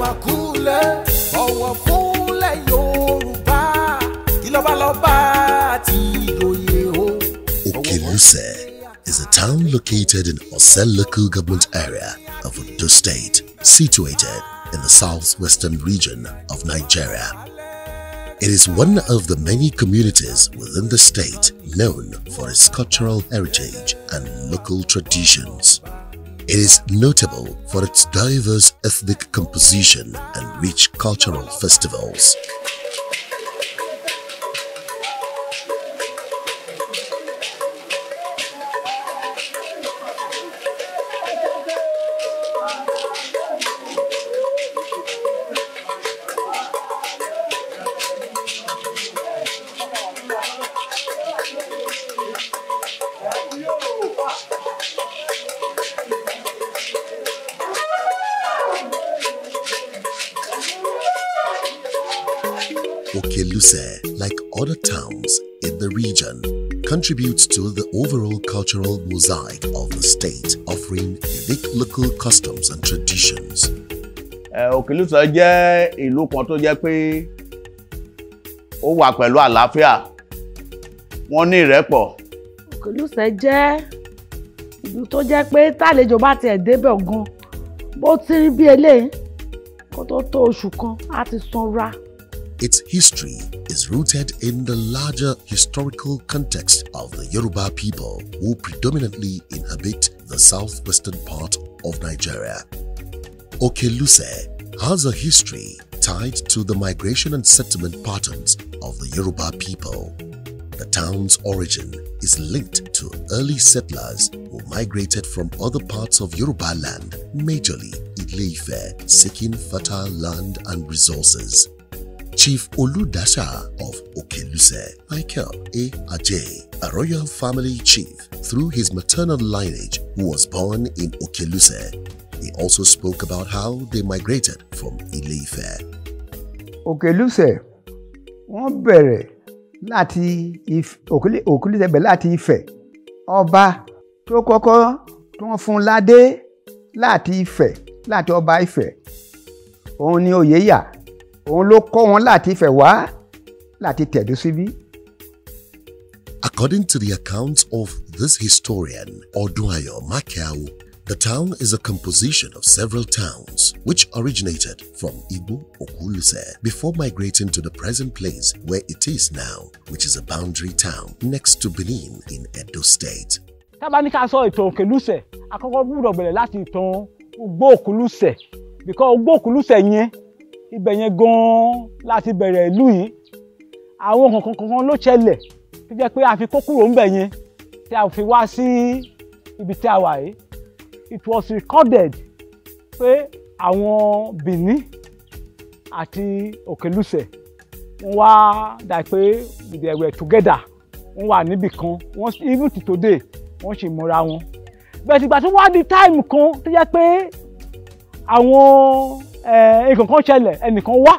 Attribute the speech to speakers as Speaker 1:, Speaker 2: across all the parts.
Speaker 1: makule, ọ̀wọ̀ fúnlẹ̀ Yorùbá, ìlọ́balọ́ba àti ìdòye o.
Speaker 2: Okeluse is a town located in Ose local government area of Ondo State, situated in the southwestern region of Nigeria. It is one of the many communities within the state known for its cultural heritage and local traditions. It is notable for its diverse ethnic composition and rich cultural festivals. Okeluse, like other towns in the region, contributes to the overall cultural mosaic of the state, offering unique local customs and traditions.
Speaker 3: Okeluse jẹ́ ìlú kan tó jẹ́ pé ó wà pẹ̀lú àlàáfíà. Wọ́n ní ìrẹ́pọ̀.
Speaker 4: Okeluse jẹ́ ìlú tó jẹ́ pé tálejò bá tiẹ̀ débẹ̀ gan, bó ti rí bí eléyìí kó tó oṣù kan á ti sanra.
Speaker 2: Its history is rooted in the larger historical context of the Yoruba people who predominantly inhabit the southwestern part of Nigeria. Okeluse has a history tied to the migration and settlement patterns of the Yoruba people. The town's origin is linked to early settlers who migrated from other parts of Yoruba land, majorly Ile-Ife, seeking fertile land and resources. Chief Oludasha of Okeluse, Michael A. Ajay, a royal family chief through his maternal lineage who was born in Okeluse. He also spoke about how they migrated from Ile-Ife.
Speaker 5: Okeluse, wọ́n bẹ̀rẹ̀ láti Okeluse bẹ̀rẹ̀ láti Ifẹ̀. Ọba tó kọ́kọ́ tó wọ́n fún ládé láti Ifẹ̀, láti ọba Ifẹ̀. Òun ni Oyèyà. Òun ló kọ́ wọn láti Ifẹ̀ wá láti tẹ̀dó síbí.
Speaker 2: According to the accounts of this historian, Odunayo Makiao, the town is a composition of several towns which originated from Igbo Okeluse before migrating to the present place where it is now, which is a boundary town next to Benin in Ondo State.
Speaker 6: Tábà ní ká sọ ìtàn Okeluse, àkọ́kọ́ gbọ́dọ̀ bẹ̀rẹ̀ láti ìtàn Ugbo Okeluse, because Ugbo Okeluse yẹn ibẹ̀ yẹn gan láti bẹ̀rẹ̀ ìlú yìí. Àwọn kankan ló ṣẹlẹ̀ tó jẹ́ pé a fi kó kúrò ńbẹ̀ yẹn tí a fi wá sí ibi tí a wà yìí. It was recorded pé àwọn Benin àti Okeluse wọ́n wá dà pé they were together, wọ́n wà níbì kan, even to today wọ́n sì mọ́ra wọn. Bẹ́ẹ̀ ìgbà tó wá di time kan tó jẹ́ pé àwọn nǹkan kan ṣẹlẹ̀, ẹnìkan wá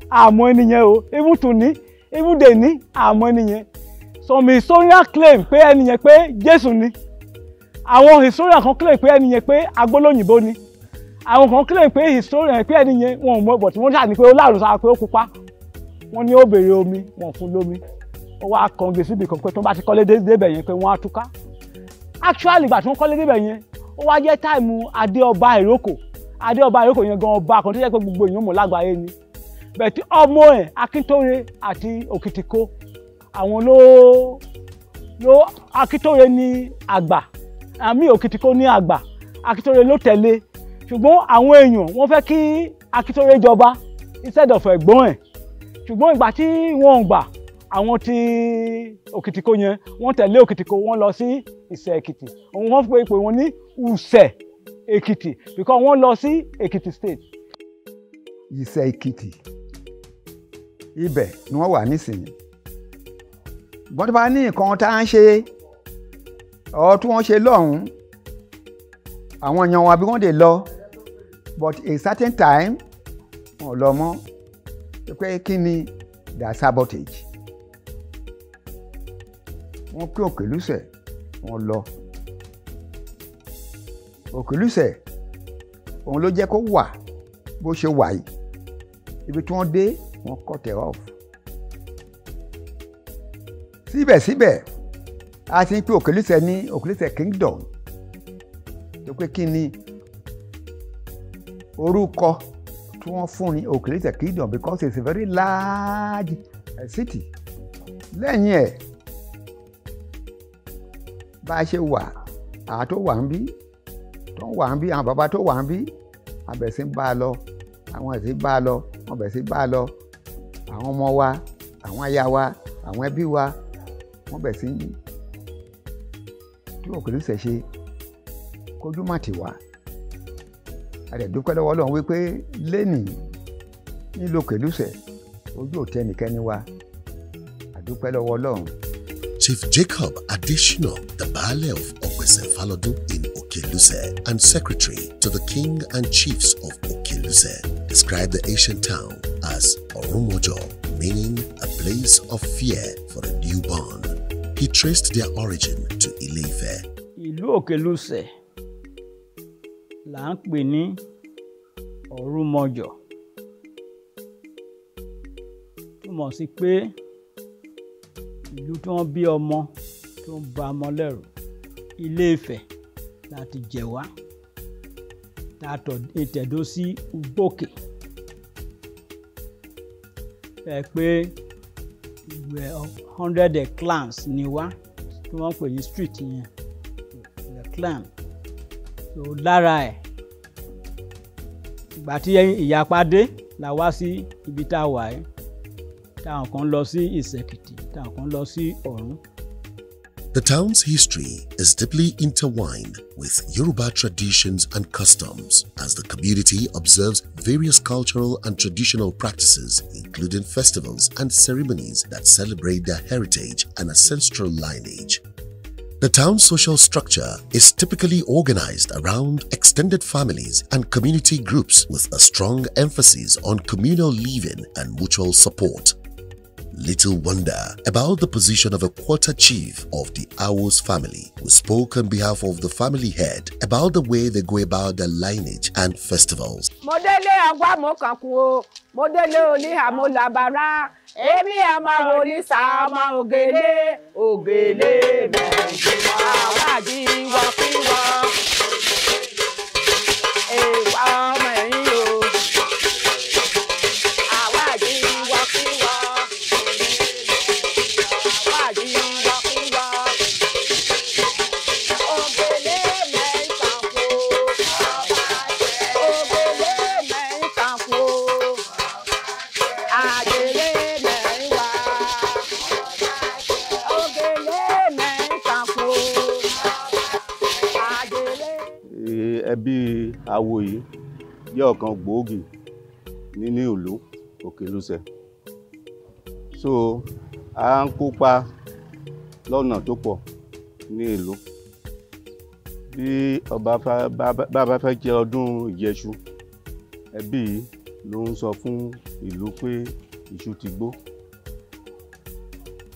Speaker 6: àmọ́ ẹnìyẹn o, even to ní even dè ní àmọ́ ẹnìyẹn. Some historians claim pé ẹnìyẹn pé Jésù ni. Àwọn historian kan claim pé ẹnìyẹn pé agbólóyìnbó ni. Àwọn kan claim pé historian pé ẹnìyẹn wọn ò mọ̀, but wọ́n ṣáà ní pé ó láàrú sára pé ó pupa. Wọ́n ní ó béèrè omi, wọ́n fún lómi. Ó wá kànge síbi kan pé tó bá ti kọ́lé débẹ̀ yẹn pé wọ́n á túká. Actually ìgbà tí wọ́n kọ́lé débẹ̀ yẹn, ó wá jẹ́ táìmù adé ọba Ìrókò. Adé ọba Ìrókò yẹn gan ọba kan tó jẹ́ pé gbogbo èèyàn mọ̀ lágbàáyé ni. Bẹ̀tí ọmọ ẹ̀ Akíntóré àti Òkìtìkó, àwọn ló Akíntóré ní àgbà, àmì Òkìtìkó ní àgbà, Akíntóré ló tẹ̀lé. Ṣùgbọ́n àwọn èèyàn wọ́n fẹ́ kí Akíntóré jọba instead of ẹ̀gbọ́n ẹ̀. Ṣùgbọ́n ìgbà tí wọ́n gbà, àwọn tí Òkìtìkó yẹn wọ́n tẹ̀lé Òkìtìkó, wọ́n lọ sí Ìṣẹ̀ Èkìtì. Òun wọ́n pè wọ́n ní Ùṣẹ̀ Èkìtì because wọ́n lọ sí Èkìtì state.
Speaker 5: Ìṣẹ̀ Èkìtì ibẹ̀ ni wọ́n wà nísìnyí. Bọ́n tó bá ní nǹkan tá à ń ṣe ọ̀ tí wọ́n ṣe lọ́hùn-ún, àwọn èèyàn wọn bí wọ́n dé lọ, but a certain time wọ́n lọ mọ́ pé kí ni the sabotage. Wọ́n pín Okeluse, wọ́n lọ. Okeluse òun ló jẹ́ kó wà bó ṣe wà yìí. ibi tí wọ́n dé wọ́n cut it off. síbẹ̀síbẹ̀ a ti ń pè Okeluse ní Okeluse kingdom tó pé kí ni orúkọ tí wọ́n fún ní Okeluse kingdom because it's a very large city. lẹ́yìn ẹ̀ bá a ṣe wà àwọn tó wà ń bí àwọn bàbá tó wà ń bí àbẹ̀sí ń bá a lọ àwọn ẹ̀sìn bá a lọ wọ́n bẹ̀ sí bá a lọ àwọn ọmọ wa àwọn aya wa àwọn ẹbí wa wọ́n bẹ̀ sí tí Okeluse ṣe kójú má ti wá. A dẹ̀ dúpẹ́ lọ́wọ́ Ọlọ́run wípé lénìí nílùú Okeluse ojú ò tẹ́ nìkẹ́ni wa a dúpẹ́ lọ́wọ́ Ọlọ́run.
Speaker 2: Chief Jacob Adesina, the Baale of Ogbese Falodu in Okeluse and secretary to the king and chiefs of Okeluse, described the ancient town as Orumojo, meaning a place of fear for a newborn. He traced their origin to Ile-Ife.
Speaker 6: Ìlú Okeluse là ń pè ní Orumojo. Túmọ̀ sí pé ìlú tí wọ́n bí ọmọ tó ń ba ọmọ lẹ́rù. Ile-Ife láti jẹ wá tààtọ̀ ìtẹ̀dó sí Ugboke. Ẹ pé ìwé 100 clans ni wá tí wọ́n pè ní street yẹn the clan. So lára ẹ̀ ìgbà tí ìyapa dé la wá sí ibi tá a wà ẹ́ táwọn kan lọ sí Ìsẹ̀kìtì táwọn kan lọ sí Ọ̀run.
Speaker 2: The town's history is deeply intertwined with Yoruba traditions and customs as the community observes various cultural and traditional practices, including festivals and ceremonies that celebrate their heritage and ancestral lineage. The town's social structure is typically organized around extended families and community groups with a strong emphasis on communal living and mutual support. Little wonder about the position of a quarter chief of the Awos family, who spoke on behalf of the family head about the way they go about their lineage and festivals.
Speaker 7: Modele agwa mo kanku o, modele oni hamo labara, emi ama oni sama ogele, ogele menjiwa waji wakiwa, wa menyo, awaji wakiwa.
Speaker 3: Ẹbí awo yìí jẹ́ ọ̀kan gbòógì nínú ìlú Okeluse. So a ń kópa lọ́nà tó pọ̀ ní ìlú. Bí bàbá fẹ́ jẹ ọdún Ìjẹṣu, ẹbí yìí ló ń sọ fún ìlú pé iṣu ti gbó,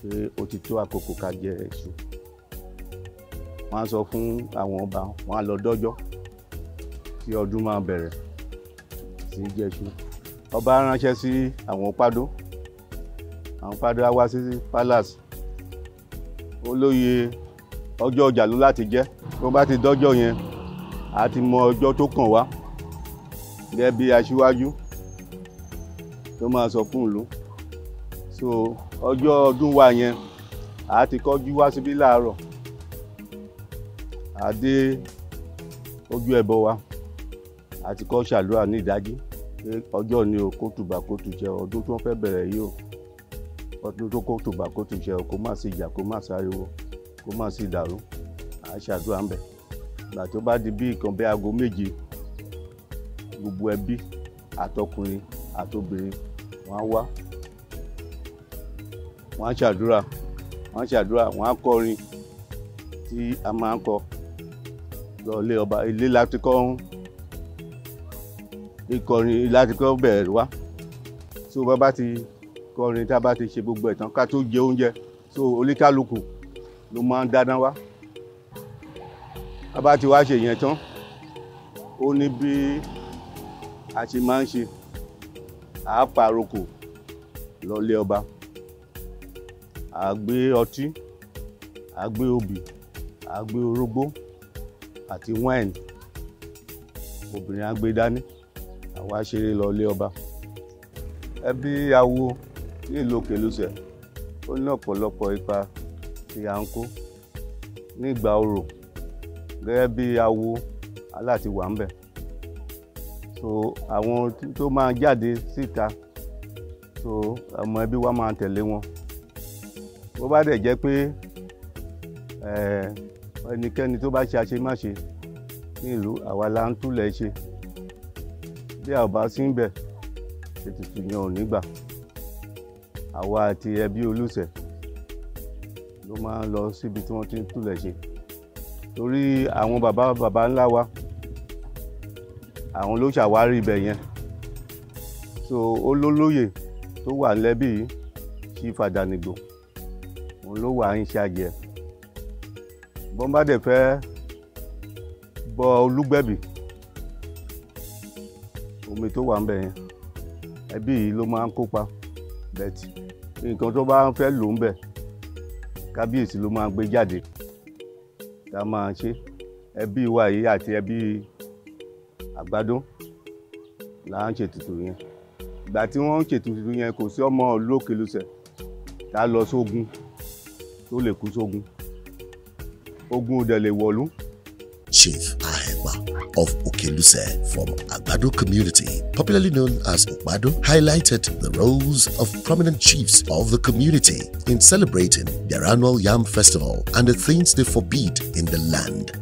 Speaker 3: pé ó ti tó àkókò ká jẹ iṣu. Wọ́n á sọ fún àwọn ọba, wọ́n á lọ dọ́jọ́ tí ọdún máa bẹ̀rẹ̀ sí jẹṣu. Ọba ránṣẹ́ sí àwọn pádó á wá sí palace. Olóyè ọjọ́ ọjà ló láti jẹ́. Tó bá ti dọ́jọ́ yẹn a ti mọ ọjọ́ tó kàn wá gẹ́gẹ́ bí aṣíwájú tó máa sọ fún ìlú. So ọjọ́ ọdún wa yẹn a ti kọjú wá síbí láàárọ̀, a dé ojú ẹbọ wa, a ti kọ́ ṣàdúrà ní ìdájí pé ọjọ́ ni o kó tùbà kó tùjẹ ọdún tó fẹ́ bẹ̀rẹ̀ yìí o, ọdún tó kó tùbà kó tùjẹ o, kó má sí ìjà, kó má sáriwo, kó má sí ìdàrú. A ṣàdúrà ń bẹ̀. Ìgbà tó bá di bí nǹkan bí aago 7, gbogbo ẹbí àtọkùnrin àtobìnrin wọ́n á wá, wọ́n á ṣàdúrà, wọ́n á kọrin tí a máa ń kọ lọ ilé ọba. Ilé láti kọ́ ìkọrin láti kọ́ bẹ̀rẹ̀ wá. So bàbá ti kọrin tá a bá ti ṣe gbogbo ẹ̀ tán ká tó jẹ oúnjẹ, so oníkálukú ló máa ń dáná wá. Bàbá ti wá ṣe yẹn tán, ó ní bí a ṣe máa ń ṣe a paroko lọlé ọba, a gbé ọtí, a gbé obì, a gbé orógbó àti wine, obìnrin á gbé dání, àwa ṣeré lọlé ọba. Ẹbí awo ní ìlú Okeluse ó ní ọ̀pọ̀lọpọ̀ ipa tí a ń kó nígbà orò gẹ́gẹ́ bí awo aláti wà ń bẹ̀. So àwọn tó máa jáde síta, so ọmọ ẹbí wa máa tẹ̀lé wọn. Bó bá dẹ̀ jẹ́ pé ẹnikẹ́ni tó bá ṣe àṣemáṣe ní ìlú, àwa la ń túlẹ̀ ṣe. Bí a ò bá sí ń bẹ̀, ètùtù yẹn ò ní gbà. Àwa àti ẹbí Olúṣẹ̀ ló máa ń lọ síbi tí wọ́n ti ń túlẹ̀ ṣe. Torí àwọn bàbá ńlá wa, àwọn ló ṣàwárí ibẹ̀ yẹn. So olólóyè tó wà lẹ́bí yìí, Chief Adanigbo, òun ló wà ń ṣàjẹ. Bọ́n bá dẹ̀ fẹ́ bọ Olúgbẹ̀bì, omi tó wà ń bẹ̀ yẹn, ẹbí yìí ló máa ń kópa. Bẹ́ẹ̀tì nǹkan tó bá ń fẹ́ lò ń bẹ̀, kábíyèsí ló máa gbé jáde tá máa ṣe. Ẹbí wa yìí àti ẹbí Àgbàdo là ń ṣètùtù yẹn. Ìgbà tí wọ́n ń ṣètùtù yẹn, kò sí ọmọ ìlú Okeluse tá lọ sógun tó lè kú sógun. Ogun ò dẹ̀ lè wọ̀lú.
Speaker 2: Chief Ahegba of Okeluse from Àgbàdo community, popularly known as Okpado, highlighted the roles of prominent chiefs of the community in celebrating their annual Yam Festival and the things they forbid in the land.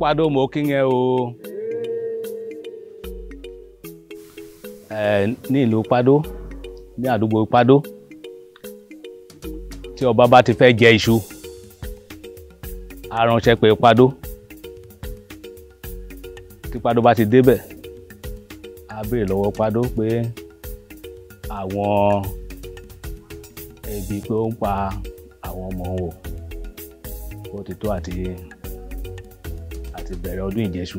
Speaker 8: Okpado mo kíyẹn o. Ní ìlú Okpado, ní àdúgbò Okpado, tí ọba bá ti fẹ́ jẹ iṣu, a ránṣẹ́ pé Okpado. Tí Okpado bá ti débẹ̀, a béèrè lọ́wọ́ Okpado pé àwọn ebi pé ó ń pa àwọn ọmọ wò, ó ti tó àti bẹ̀rẹ̀ ọdún ìjẹṣu.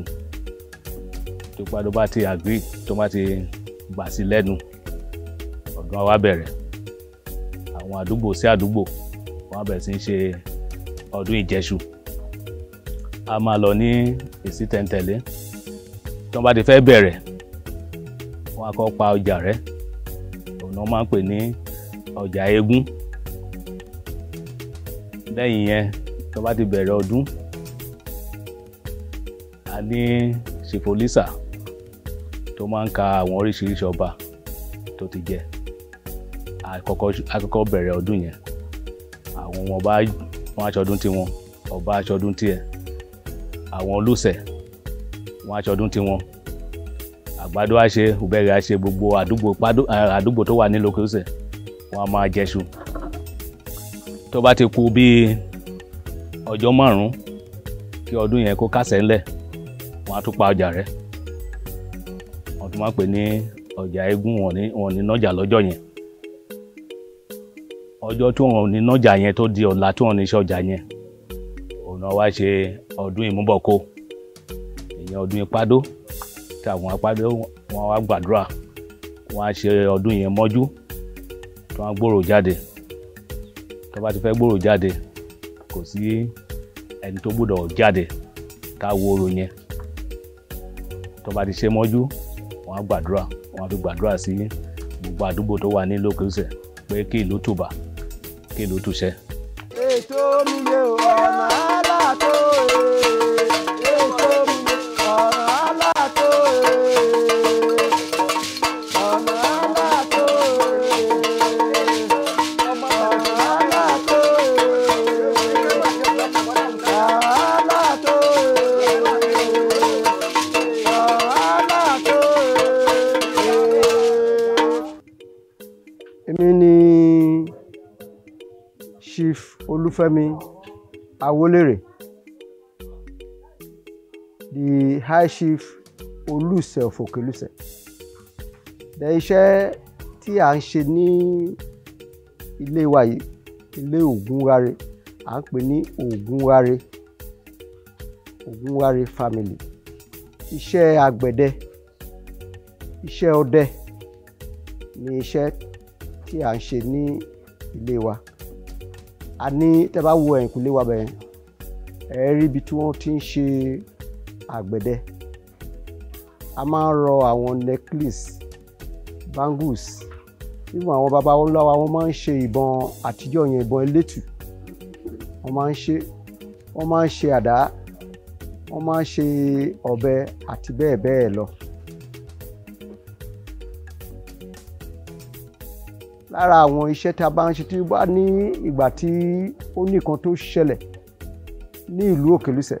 Speaker 8: Tí Okpado bá ti agree, tó bá ti gbà sí lẹ́nu, ọdún á wá bẹ̀rẹ̀. Àwọn àdúgbò sí àdúgbò wọ́n á bẹ̀rẹ̀ sí ń ṣe ọdún ìjẹṣu. A máa lọ ní ìsítẹ̀ǹtẹ̀lé. Tí wọ́n bá ti fẹ́ bẹ̀rẹ̀, wọ́n á kọ́ pa ọjà rẹ̀. Òun náà máa ń pè ní ọjà eégún. Lẹ́yìn yẹn, tí wọ́n bá ti bẹ̀rẹ̀ ọdún, a ní ṣèfòlísà tó máa ń ka àwọn oríṣiríṣi ọba tó ti jẹ. Àkọ́kọ́ bẹ̀rẹ̀ ọdún yẹn, àwọn ọba wọn aṣọdún tiwọn, ọba aṣọdún tiẹ̀, àwọn Olúṣẹ̀ wọn aṣọdún tiwọn, Àgbàdo á ṣe, Ubẹ̀rẹ̀ á ṣe, gbogbo àdúgbò tó wà ní Okeluse wọn á máa jẹṣu. Tó bá ti kù bí ọjọ́ 5 kí ọdún yẹn kó kásẹ̀ ńlẹ̀, wọ́n á tún pa ọjà rẹ̀. Wọ́n tún máa ń pè ní ọjà eégún. Wọn ní nájà lọ́jọ́ yẹn. Ọjọ́ tí wọn ò ní nájà yẹn tó di ọ̀la tí wọn ní iṣẹ́ ọjà yẹn, òun náà wá ṣe ọdún ìmúbọ̀kó, ìyẹn ọdún Okpado. Tí àwọn Okpado wọn wá gbàdúrà, wọn á ṣe ọdún yẹn mọ́jú, tí wọ́n á gbòòrò jáde. Tó bá ti fẹ́ gbòòrò jáde, kò sí ẹni tó gbọ́dọ̀ jáde ká wo orò yẹn. Tó bá ti ṣe mọ́jú, wọ́n á gbàdúrà, wọ́n wọ́n fi gbàdúrà sí gbogbo àdúgbò tó wà ní ìlú Okeluse pé kí ìlú tùbà kí ìlú túṣẹ.
Speaker 9: ètò mi yé ọ̀nà aláàtò ètò mi yé ọ̀nà aláàtò ọ̀nà aláàtò ọmọ aláàtò aláàtò aláàtò. Èmi ni Chief Olúfẹ́mi Awolere, the High Chief Oluse of Okeluse. Iṣẹ́ tí à ń ṣe ní ilé wa yìí, ilé Ògúnwárè, à ń pè ní Ògúnwárè family. Iṣẹ́ àgbẹ̀dẹ, iṣẹ́ ọdẹ ni iṣẹ́ tí à ń ṣe ní ilé wa. A ní tẹ́ bá wo ẹ̀yìnkùlé wa bẹ̀rẹ̀ ẹ rí ibi tí wọ́n ti ń ṣe àgbẹ̀dẹ. A máa ń rọ àwọn necklace, bangles, nígbà àwọn bàbá wọn lọ́wọ́ wọn máa ń ṣe ìbọn àtijọ́ yẹn, ìbọn elétù wọ́n máa ń ṣe, wọ́n máa ń ṣe àdá, wọ́n máa ń ṣe ọ̀bẹ àti bẹ́ẹ̀ bẹ́ẹ̀ lọ. Lára àwọn iṣẹ́ tí a bá ń ṣe tí ó bá ní ìgbà tí ó ní nǹkan tó ṣẹlẹ̀ ní ìlú Okeluse,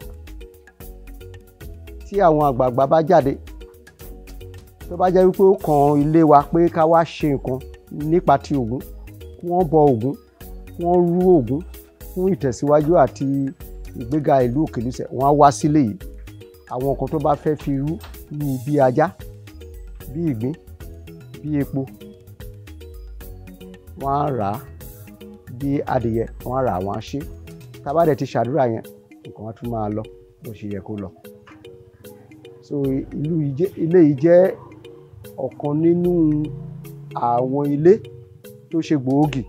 Speaker 9: tí àwọn àgbààgbà bá jáde, tó bá jẹ́ wípé ó kan ilé wa pé ká wá ṣe nǹkan nípa ti Ògún, kí wọ́n bọ Ògún, kí wọ́n rú Ògún fún ìtẹ̀síwájú àti ìgbéga ìlú Okeluse, wọ́n á wá sílé yìí. Àwọn nǹkan tó bá fẹ́ fi rú bí ajá, bí ìgbín, bí epo, wọ́n á rà á, bí adìyẹ wọ́n á rà á, wọ́n á ṣe. Tá bá dẹ̀ ti ṣàdúrà yẹn, nǹkan á tún máa lọ bó ṣe yẹ kó lọ. So ilé yìí jẹ́ ọ̀kan nínú àwọn ilé tó ṣe gbòógì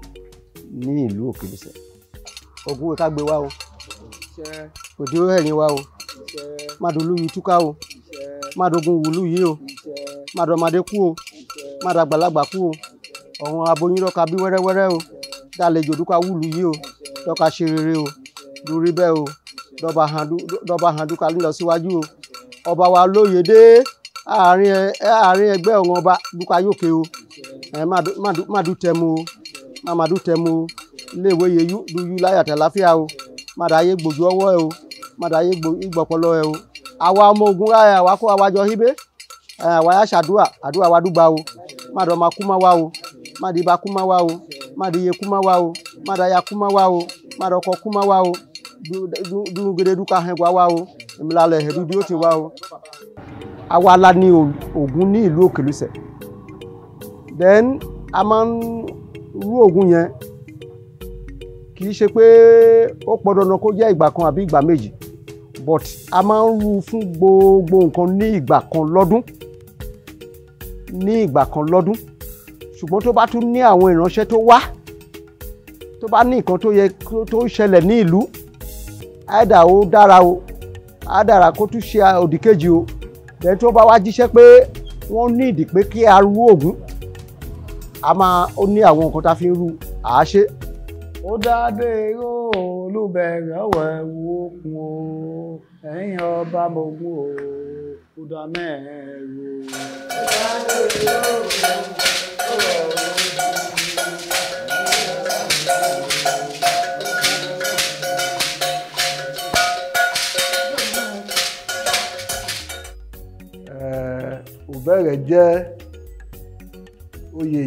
Speaker 9: ní ìlú Okeluse. Ògún wo ká gbé wá o, òde ó ẹ̀yìn wá o, má dolú yìí túká o, má dogun wùlú yìí o, má dọmọdé kú o, má dàgbàlagbà kú o, ọ̀hún aboyún lọ́ka bí wẹ́rẹ́wẹ́rẹ́ o, dálejò dúkà wùlú yìí o, lọ́ka ṣe rere o, lórí bẹ́ẹ̀ o, dọ́ba hàn dúkà lílọ síwájú o, ọba wa lóye dé àárín ẹgbẹ́ ọ̀hún ọba dúkà yókè o, má dú tẹmu o, má dú tẹmu o, iléèwé yeyú dúyú láyàtẹ̀ láfíà o, má dà yé gbòjú ọwọ́ ẹ o, má dà yé ìgbọ̀pọ̀lọ ẹ o. Àwa ọmọ Ògún ráyà wá kó àwájọ híbé, àwa yá ṣàdúrà, àdúrà wa dúgba o, má dọ̀ ma kú má wá o, má di ba kú má wá o, má di iye kú má wá o, má da ya kú má wá o, má dọ̀ kọ kú má wá o, dúró gèdè dúkà hẹ́gbà wá o, ìmìlálẹ̀ ẹ̀dúdú ó ti wá o. Àwa la ní Ògún ní ìlú Okeluse. Then a máa ń rú Ògún yẹn, kì í ṣe pé ó pọ̀ dandan kó jẹ́ ìgbà kan àbí ìgbà méjì, but a máa ń rú fún gbogbo nǹkan ní ìgbà kan lọ́dún, ṣùgbọ́n tó bá tún ní àwọn ìránṣẹ́ tó wá, tó bá ní nǹkan tó yẹ tó ṣẹlẹ̀ ní ìlú, àìdá ó dára o, àdára kó tún ṣe òdìkejì o, then tó bá wá jíṣẹ́ pé wọ́n ní ìdí pé kí a rú Ògún, ó ní àwọn nǹkan tá a fi ń rú àáṣe. Ó dáadé olúbẹ̀rẹ̀ ọ̀wẹ̀ wo kún o, ẹ̀yin ọba mọ̀gún o, ó dá mẹ́rin Òbẹ̀rẹ̀ jẹ́ oyè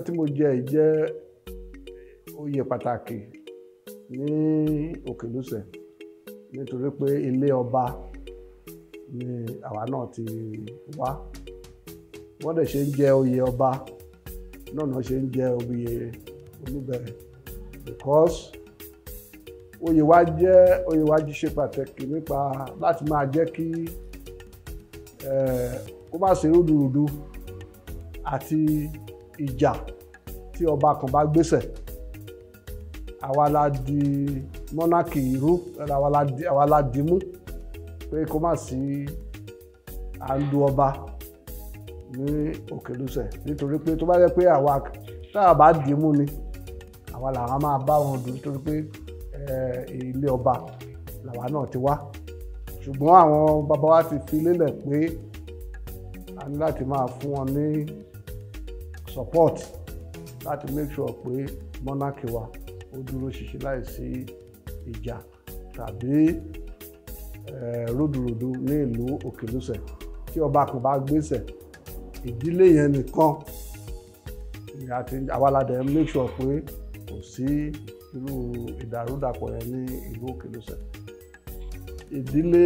Speaker 9: tí mo jẹ jẹ́ oyè pàtàkì ní Okeluse, nítorí pé ilé ọba ni àwa náà ti wá. Wọ́n dẹ̀ ṣe ń jẹ oyè ọba náà ṣe ń jẹ oyè Olúbẹ̀rẹ̀, because oyè wa ṣe pàtàkì nípa láti máa jẹ́ kí kó má ṣe rúdurùdu àti ìjà tí ọba kan bá gbéṣẹ̀. Àwa la di mọ́nákì irú, àwa la di mú pé kó má sí à ń du ọba
Speaker 10: ní Okeluse nítorí pé tó bá jẹ́ pé àwa tá a bá dì í mú ni àwa làwọn máa bá wọn dùn nítorí pé ilé ọba làwa náà ti wá ṣùgbọ́n àwọn bàbá wa ti fi lélẹ̀ pé a ní láti máa fún wọn ní support láti make sure pé monarchy wa ó dúró ṣinṣin láìsí ìjà tàbí rúdurùdu ní ìlú Okeluse. Tí ọba kan bá gbéṣẹ̀ ìdílé yẹn nìkan àti àwa la dẹ̀ make sure pé kò sí irú ìdàrúdàpọ̀ yẹn ní ìlú Okeluse. Ìdílé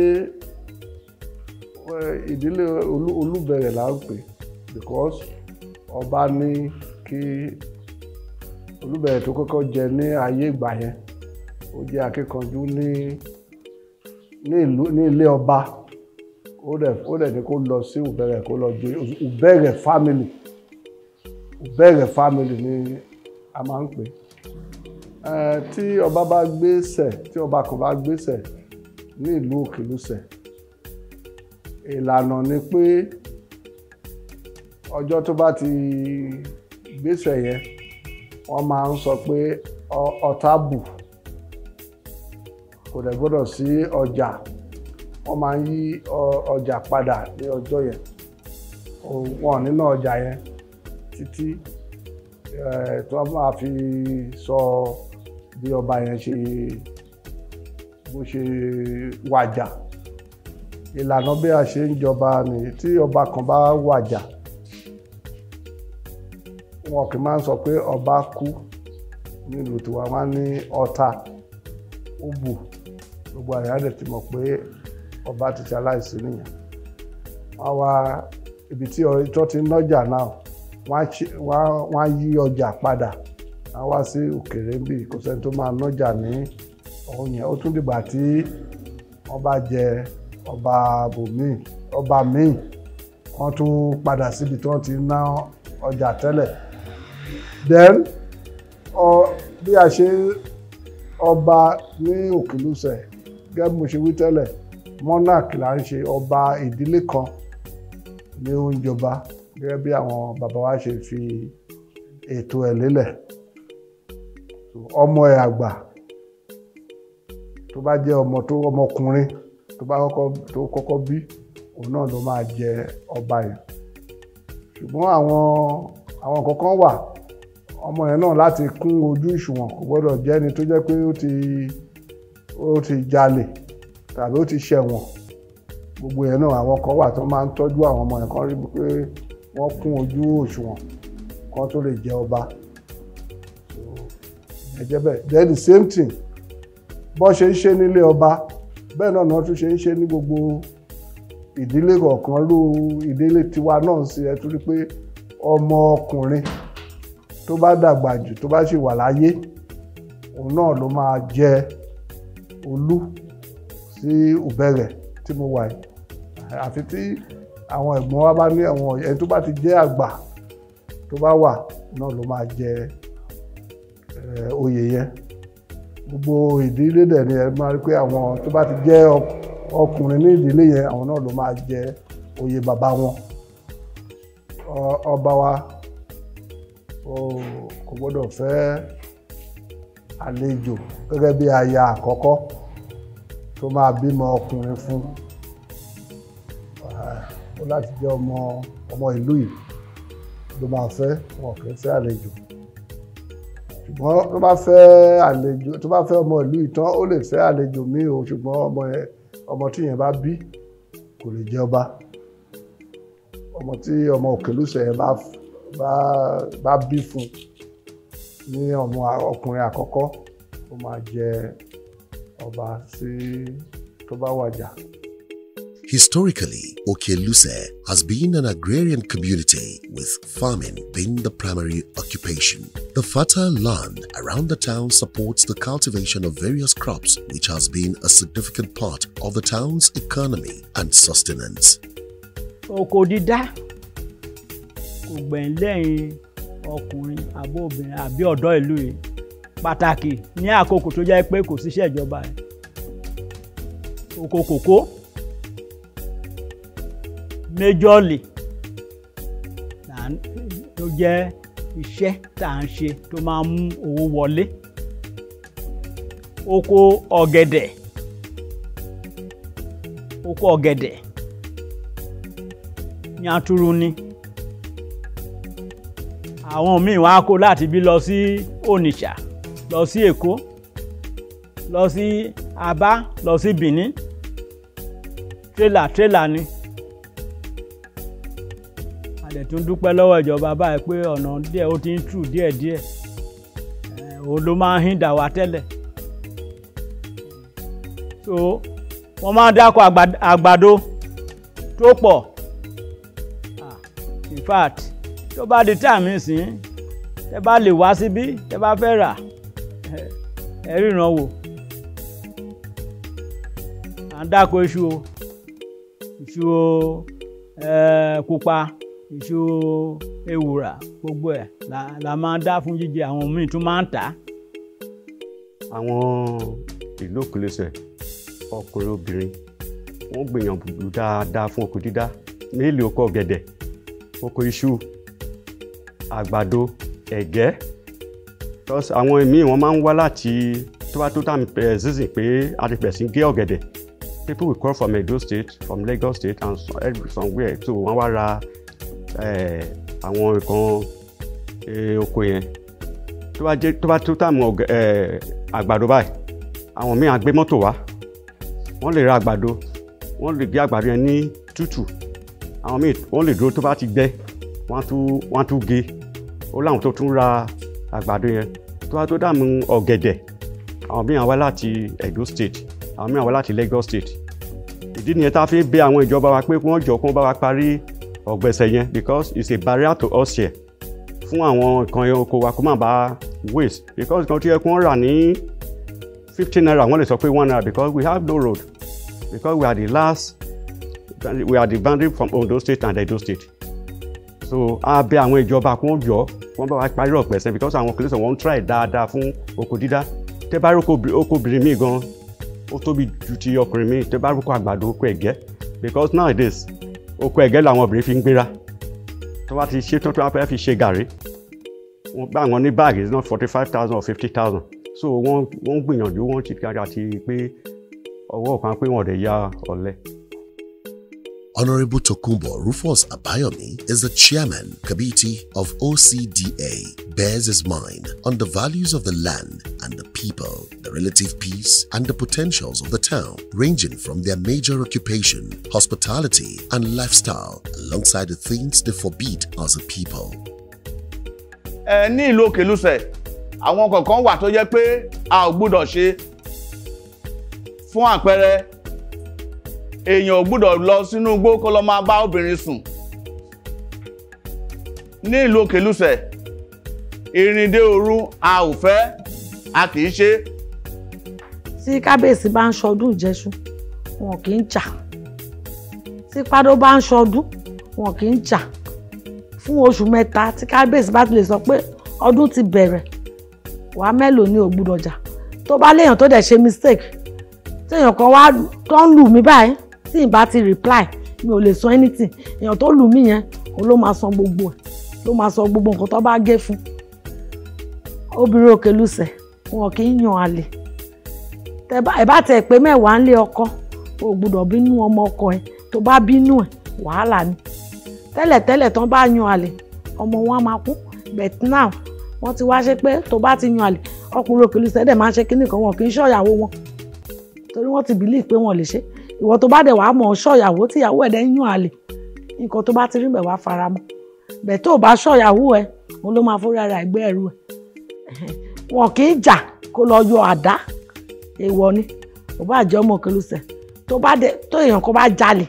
Speaker 10: Olúbẹ̀rẹ̀ là ń pè because ọba ní kí Olúbẹ̀rẹ̀ tó kọ́kọ́ jẹ ní ayé ìgbà yẹn ó jẹ́ akíkanjú ní ilé ọba ó dẹ̀ ní kó lọ sí Ubẹ̀rẹ̀ kó lọ jẹ Ubẹ̀rẹ̀ family ni a máa ń pè. Tí ọba bá gbéṣẹ̀ tí ọba kan bá gbéṣẹ̀ ní ìlú Okeluse ìlànà ni pé ọjọ́ tó bá ti gbéṣẹ̀ yẹn wọ́n máa ń sọ pé ọ̀tá bù kò dẹ̀ gbọ́dọ̀ sí ọjà wọ́n máa ń yí ọjà padà ní ọjọ́ yẹn wọn nínú ọjà yẹn títí tí wọ́n máa fi sọ bí ọba yẹn bó ṣe wàjà. Ìlànà bí a ṣe ń jọba ni tí ọba kan bá wàjà wọn kì í máa ń sọ pé ọba kú nílùú tiwa wá ní ọ̀tá ó bù gbogbo àyàdẹ̀ ti mọ̀ pé ọba ti ṣaláìsí nìyẹn. Wọ́n wá ibi tí ìtọ́ ti ń lọ́jà náà wọ́n á yí ọjà padà wọ́n wá sí òkèèrè bí kò sẹ́ni tó máa nọ́jà ní ọ̀hún yẹn. Ó tún dìgbà tí wọ́n bá jẹ ọba míì wọ́n tún padà síbi tí wọ́n ti ná ọjà tẹ́lẹ̀. Then bí a ṣe ọba ní Okeluse gẹ́gẹ́ bí mo ṣe wí tẹ́lẹ̀ monarch là ń ṣe ọba ìdílé kan ní ó ń jọba gẹ́gẹ́ bí àwọn bàbá wa ṣe fi ètò ẹ̀ lélẹ̀. Ọmọ ẹ̀ àgbà tó bá jẹ́ ọmọkùnrin tó kọ́kọ́ bí òun náà ló máa jẹ ọba yẹn. Ṣùgbọ́n àwọn kankan wà ọmọ yẹn náà láti kún ojú ìṣùwọ̀n kò gbọ́dọ̀ jẹ́ ẹni tó jẹ́ pé ó ti jalè tàbí ó ti ṣẹ̀wọ̀n. Gbogbo yẹn náà àwọn kan wà tó máa ń tọ́jú àwọn ọmọ yẹn kan rí pé wọ́n kún ojú òṣùwọ̀n kan tó lè jẹ ọba. Ẹ̀jẹ̀ bẹ́ẹ̀ then the same thing bọ́n ṣe ń ṣe nílé ọba bẹ́ẹ̀ náà tún ṣe ń ṣe ní gbogbo ìdílé kọ̀ọ̀kan ló ìdílé tiwa náà sí ẹ torí pé ọmọ ọkùnrin tó bá dàgbà jù tó bá ṣì wà láyé òun náà ló máa jẹ olú sí Ubẹ̀rẹ̀ tí mo wà yìí. Àfi tí àwọn ẹ̀gbọ́n wa bá ní àwọn ẹni tó bá ti jẹ́ àgbà tó bá wà náà ló máa jẹ oyè yẹn. Gbogbo ìdílé dẹ̀ ni ẹ máa rí pé àwọn tó bá ti jẹ́ ọkùnrin ní ìdílé yẹn àwọn náà ló máa jẹ oyè bàbá wọn. Ọba wa kò gbọ́dọ̀ fẹ́ àlejò gẹ́gẹ́ bí aya àkọ́kọ́ tó máa bímọ ọkùnrin fún ó láti jẹ́ ọmọ ìlú yìí ló máa fẹ́ wọn kì í fẹ́ àlejò. Ṣùgbọ́n tó bá fẹ́ ọmọ ìlú yìí tán ó lè fẹ́ àlejò míì o ṣùgbọ́n ọmọ tí yẹn bá bí kò lè jẹ ọba. Ọmọ tí ọmọ Okeluse yẹn bá bí fún ní ọmọ ọkùnrin àkọ́kọ́ ó máa jẹ ọba sí tó bá wàjà.
Speaker 2: Historically, Okeluse has been an agrarian community with farming being the primary occupation. The fertile land around the town supports the cultivation of various crops, which has been a significant part of the town's economy and sustenance.
Speaker 6: Oko dídá kò gbẹ̀yìn lẹ́yìn ọkùnrin àbí obìnrin àbí ọ̀dọ́ ìlú yìí pàtàkì ní àkókò tó jẹ́ pé kò síṣẹ́ ìjọba ẹ̀. Oko kòkó majorly tó jẹ́ iṣẹ́ tá à ń ṣe tó máa ń mú owó wọlé. Oko ọ̀gẹ̀dẹ̀ yanturu ni. Àwọn míì wọ́n á kó láti bí lọ sí Onitsha, lọ sí Èkó, lọ sí Aba, lọ sí Benin. Tírélà ni. A dẹ̀ tún dúpẹ́ lọ́wọ́ ìjọba báyìí pé ọ̀nà díẹ̀ ó ti ń tù díẹ̀díẹ̀. Òun ló máa ń híndà wá tẹ́lẹ̀. So wọ́n máa ń dáko àgbàdo tó pọ̀. In fact, tó bá di táàmì ìsìn, tẹ́ bá lè wá síbí, tẹ́ bá fẹ́ rà, ẹ ríran wò. À ń dáko iṣu pupa, iṣu ewùrà, gbogbo ẹ̀ la máa ń dá fún jíjẹ, àwọn míì tún máa ń tà.
Speaker 3: Àwọn ìlú Okeluse, ọkùnrin obìnrin, wọ́n gbìyànjú dáadáa fún oko dídá. Nílé oko ọ̀gẹ̀dẹ̀, oko iṣu, àgbàdo, ẹ̀gẹ́. Because àwọn míì wọ́n máa ń wá láti tó bá tó tàmì season pé a ti bẹ̀rẹ̀ sí gé ọ̀gẹ̀dẹ̀. People will come from Ondo State, from Lagos State and somewhere. So wọ́n wá ra àwọn nǹkan oko yẹn. Tó bá tó tàmì àgbàdo báyìí, àwọn míì á gbé mọ́tò wá. Wọ́n lè ra àgbàdo, wọ́n lè gé àgbàdo yẹn ní tútù. Àwọn míì wọ́n lè dúró tó bá ti gbẹ, wọ́n tún gé. Ó láwọn tó tún ra àgbàdo yẹn. Tó bá tó dàmú ọ̀gẹ̀dẹ̀, àwọn míì á wá láti Edo State, àwọn míì á wá láti Lagos State. Ìdí nìyẹn tá a fi bẹ̀ àwọn ìjọba wa pé kí wọ́n jọ kó bá wa parí ọ̀gbẹ̀sẹ̀ yẹn, because it's a barrier to us here. Fún àwọn nǹkan oko wa kó má bàa waste, because nǹkan tí yẹ kó wọ́n rà ní 15 naira wọ́n lè sọ pé 1 naira, because we have no road, because we are the boundary from Ondo State and Edo State. So a bẹ̀ àwọn ìjọba kó wọ́n jọ wọ́n bá wa parí ọ̀gbẹ̀sẹ̀, because àwọn Okeluse wọ́n ń try dáadáa fún oko dídá. Tẹ́ bá rí oko obìnrin míì gan, ó tóbi ju ti ọkùnrin míì. Tẹ́ bá rí oko àgbàdo, oko ẹ̀gẹ́, because nowadays oko ẹ̀gẹ́ làwọn obìnrin fi ń gbéra. Tó bá ti ṣe tó wá fẹ́ fi ṣe gàrí, wọ́n gbà wọ́n ní báàgì is not 45,000 or 50,000. So wọ́n gbìyànjú, wọ́n ti kára ti pé ọwọ́ kan pé wọ́n dẹ̀ ya ọ̀lẹ.
Speaker 2: Honorable Tokunbo Rufus Abayomi is the chairman committee of OCDA, bears his mind on the values of the land and the people, the relative peace and the potentials of the town, ranging from their major occupation, hospitality and lifestyle, alongside the things they forbid as a people.
Speaker 11: Ní ìlú Okeluse, àwọn kọ̀ọ̀kan wà tó jẹ́ pé a ò gbọ́dọ̀ ṣe. Fún àpẹẹrẹ, èèyàn ò gbọ́dọ̀ lọ sínú igbó kó lọ máa bá obìnrin sùn. Ní ìlú Okeluse, ìrìndé òru a ò fẹ́, a kì í ṣe.
Speaker 4: Tí kábíyèsí bá ń ṣọdún ìjẹṣu, wọn kì í jà. Tí pádó bá ń ṣọdún, wọn kì í jà. Fún oṣù mẹ́ta tí kábíyèsí bá ti lè sọ pé ọdún ti bẹ̀rẹ̀, wàá mélòó ni ò gbọ́dọ̀ jà. Tó bá léèyàn tó dẹ̀ ṣe mistake, tí èèyàn kan wá tó ń lù mí báyìí, tí ì bá ti reply, mi ò lè sọ anything. Èèyàn tó lù mí yẹn, òun ló máa san gbogbo ẹ̀, ló máa sọ gbogbo nǹkan tó bá gé fún. Obìnrin Okeluse, wọn kì í yan àlè. Ẹ bá tẹ̀ pé mẹ́wàá ń lé ọkọ, o gbọ́dọ̀ bínú ọmọ ọkọ ẹ̀. Tó bá bínú ẹ̀, wàhálà ni. Tẹ́lẹ̀tẹ́lẹ̀ tán bá yan àlè, ọmọ wọn á máa kú. But now, wọ́n ti wá ṣe pé tó bá ti yan àlè, ọkùnrin Okeluse dẹ̀ máa ń ṣe kíní kan, wọn kì í ṣọ́yàwó wọn. Torí wọ́n ti believe pé wọ́n lè ṣe. Ìwọ tó bá dẹ̀ wá mọ̀ ṣọ́yàwó tí ìyàwó ẹ̀ dẹ̀ ń yan àlè, nǹkan tó bá ti rí bẹ̀ wá fara mọ́. Bẹ̀ tó bá ṣọ́yàwó ẹ̀, òun ló máa forí ara ẹgbẹ́ ẹ̀rú ẹ̀. Wọn kì í jà kó lọ yọ àdá. Èèwọ̀ ni. Ò bá jẹ́ ọmọ Okeluse. Tó èèyàn kan bá jalè,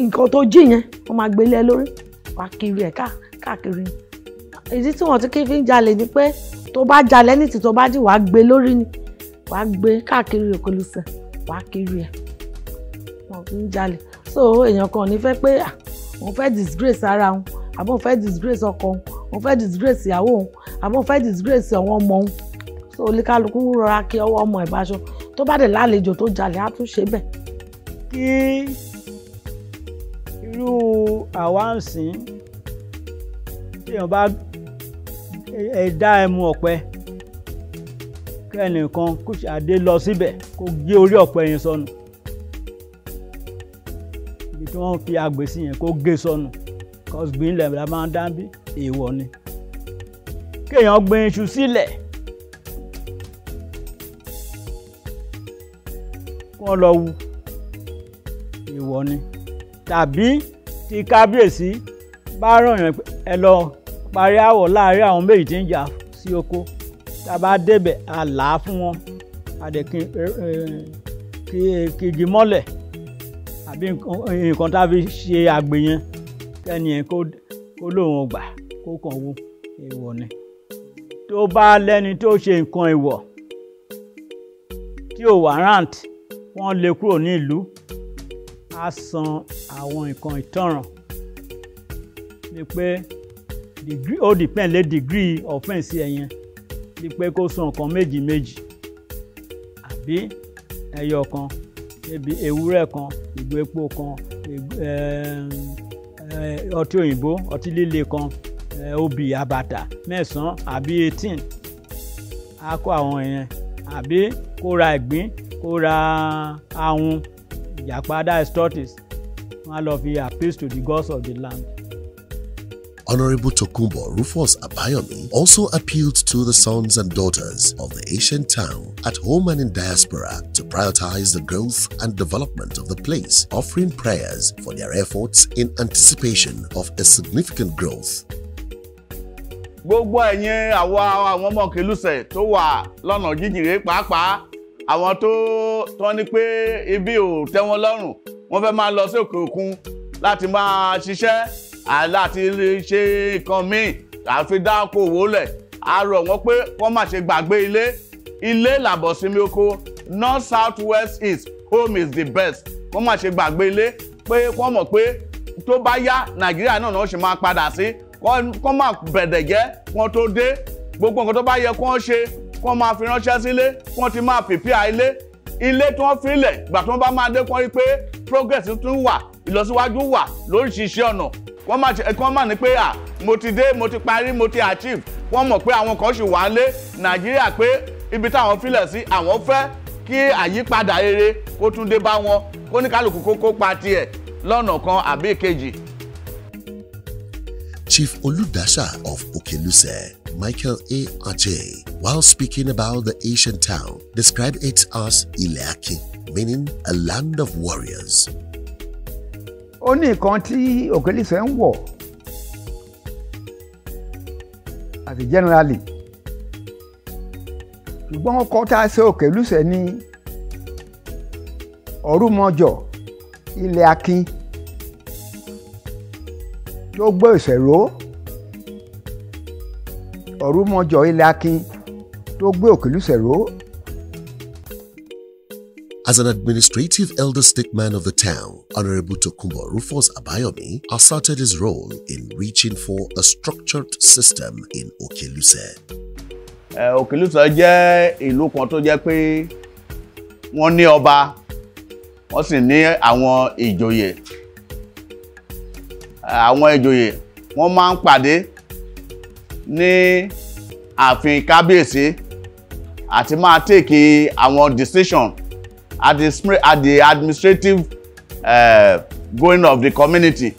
Speaker 4: nǹkan tó jí yẹn, wọ́n máa gbélé ẹ lórí. Wàá kiri ẹ̀ káàkiri. Ìdí tí wọ́n ti kí fi ń jalè ni pé tó bá jalè ní ti tó bá jí, wàá gbé lórí ni. Wàá gbé káàkiri Okeluse, wàá kiri ẹ̀. Wọ́n fi ń jalè. So èèyàn kan ò ní fẹ́ pé òun fẹ́ disgrace ara òun, àbí òun fẹ́ disgrace ọkọ òun, òun fẹ́ disgrace ìyàwó òun, àbí òun fẹ́ disgrace àwọn ọmọ òun. So oníkálukú rọra kí ọwọ́ ọmọ ẹ̀ báṣọ. Tó bá dẹ̀ lálejò tó jalè, á tún ṣe bẹ́ẹ̀.
Speaker 6: Kí irú àwa ń sìn, tí téèyàn bá dá ẹmu ọ̀pẹ kẹ́nìkan kó ṣàdé lọ síbẹ̀ kó gé orí ọ̀pẹ yẹn sọnù ibi tí wọ́n fi àgbè sí yẹn kó gé sọnù kọ́sìgbìn ilẹ̀ la máa ń dá bí èèwọ̀ ni kéèyàn gbin iṣu sílẹ̀ wọ́n lọ wú èèwọ̀ ni tàbí tí kábíyèsí bá rọ̀yàn ẹ lọ parí àwọ̀ láàrin àwọn méjì tí ń jà sí oko tá a bá débẹ̀ a là á fún wọn a dẹ̀ kìgì mọ́lẹ̀ àbí nǹkan tá a fi ṣe àgbè yẹn kẹ́ni yẹn kó lóun gbà kó kàn wú èèwọ̀ ni tó bá lẹ́ni tó ṣe nǹkan èèwọ̀ tí ò warrant wọ́n lé kúrò ní ìlú á san àwọn nǹkan ìtanràn ni pé ó depend lé degree offence ẹ̀yẹn ni pé kó san nǹkan méjì àbí ẹyọ kan ebi ewúrẹ́ kan ìgò epo kan ọtí òyìnbó ọtí líle kan obì àbàtà 9 àbí 18 á kó àwọn yẹn àbí kó ra ìgbín kó ra ahun ìjàpá that is tortoise wọ́n á lọ fi appease to the gods of the land.
Speaker 2: Honorable Tokunbo Rufus Abayomi also appealed to the sons and daughters of the ancient town at home and in diaspora to prioritize the growth and development of the place, offering prayers for their efforts in anticipation of a significant growth.
Speaker 11: Gbogbo ẹ̀yin àwọn ọmọ Okeluse tó wà lọ́nà jíjìnrere pàápàá àwọn tó ní pé ibi ò tẹ́ wọn lọ́rùn wọ́n fẹ́ máa lọ sí òkè òkun láti máa ṣiṣẹ́ láti ṣe nǹkan míì àfi dáko owó lẹ̀ a rọ̀ wọ́n pé wọ́n má ṣe gbàgbé ilé làbọ̀ sinmi oko north south west east home is the best wọ́n má ṣe gbàgbé ilé pé wọ́n mọ̀ pé tó bá yá Nàìjíríà náà wọ́n ṣe máa padà sí wọ́n má bẹ̀dẹ̀ jẹ́ wọ́n tó dé gbogbo nǹkan tó bá yẹ kó wọ́n ṣe wọ́n máa fi ránṣẹ́ sílé wọ́n ti máa pìpìà ilé tí wọ́n filẹ̀ gbà tí wọ́n bá máa dé kọ́ rí pé progress tún wà ìlọsíwájú wà lóríṣiríṣi ọ̀nà wọ́n máa ní pé mo ti dé mo ti parí mo ti achieve wọ́n mọ̀ pé àwọn kan ṣì wà lé Nàìjíríà pé ibi táwọn filẹ̀ sí àwọn fẹ́ kí àyípadà rere kó tún dé bá wọn kó ní kálukú kó kópa tiẹ̀ lọ́nà kan àbí ìkejì.
Speaker 2: Chief Oludasha of Okeluse, Michael A. Ajay, while speaking about the ancient town, described it as Ileakin, meaning a land of warriors.
Speaker 5: Ó ní nǹkan tí Okeluse ń wọ̀ àti generally ṣùgbọ́n ọkọ̀ tá a ṣe Okeluse ní Ọ̀rúnmọjọ̀ ilẹ̀ akin tó gbé ìṣẹ̀ró Ọ̀rúnmọjọ̀ ilẹ̀ akin tó gbé Okeluse ró.
Speaker 2: As an administrative elder statesman of the town, Honorable Tokunbo Rufus Abayomi asserted his role in reaching for a structured system in Okeluse.
Speaker 11: Okeluse jẹ́ ìlú kan tó jẹ́ pé wọ́n ní ọba, wọ́n sì ní àwọn ìjòyè. Àwọn ìjòyè wọ́n máa ń pàdé ní ààfin kábíyèsí àti máa take àwọn decision at the administrative going of the community.